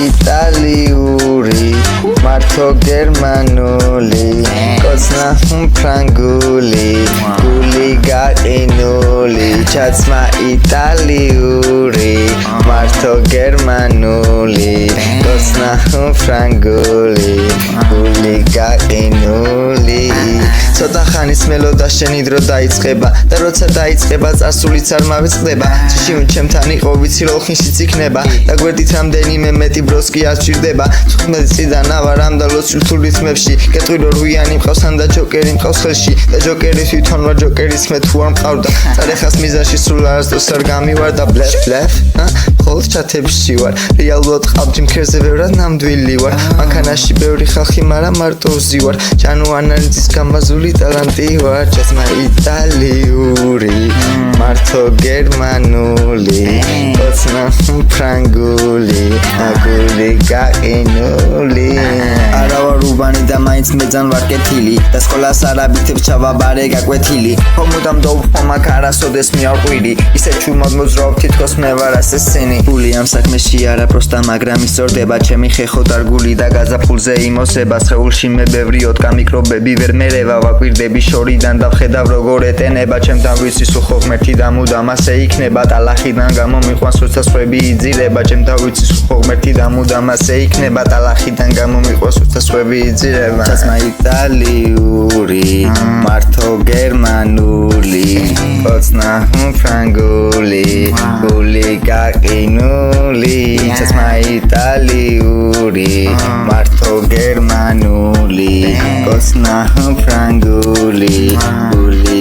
იტალიური მართო გერმანული კოცნა ფრანგული გული გაყინული ჩაცმა იტალიური მართო გერმანული კოცნა ფრანგული გული გაყინული ცოტა ხანის მელოდა შენი დრო დაიწყება და როცა დაიწყება წარსულიც არ მავიწყდება ჭიში ჩემთან იყო ვიცი რომ ხინშიც იქნება და გვერდით რამდენიმე მეტი ბროს კი არ სჭირდება 15 წლიდან ავარ ამ და ლოცულ რითმებში კეთრი რომ რუიანი მყავს ან და ჯოკერი მყავს ხელში და ჯოკერი თვითონ ვარ ჯოკერის მე თუ არ მყავდა წარეხას მიზანში სულ არასდროს არ გამივარ და ბლეფ მხოლოდ ჩათებში ვარ რეალურად ყავდი მქერზე ბევრად ნამდვილი ვარ მანქანაში ბევრი ხალხი მაგრამ მარტო ვზივარ ჭანუ ანალიზის გამაზული ტალანტი ვარ ჩაცმა იტალიური მართო გერმანული კოცნა ფრანგული გული გაყინული არა ვარ უბანი და მაინც მეძან ვარ კეთილი და სკოლას არაბითებ ჩავაბარე გაკვეთილი ხომუდამ დაუფხო მაგ არასოდეს მიარყვილი ისე ჩუმად მოძრავ თითქოს მე ვარ ასე სენი გული ამ საქმეში არა პროსტა მაგრამ ისორდება ჩემი ხეხო დარგული და გაზაფხულზე იმოსება სხეულში მე ბევრი ოტკა მიკრობები ვერ მერევა ვაკვირდები შორიდან და ვხედავ როგორ ეტენება ჩემთან ვიცი სულ ხო ღმერთი და მუდამ ასე იქნება ტალახიდან გამომიყვანს როცა სხვები იძირება ჩემთან ვიცი სულ ხო ღმერთი და მუდამ ასე იქნება ტალახიდან გამომიყვანს როცა სხვები იძირება ჩაცმა იტალიური მართო გერმანული კოცნა ფრანგული გული გაყინული ჩაცმა იტალიური მართო გერმანული კოცნა ფრანგული გული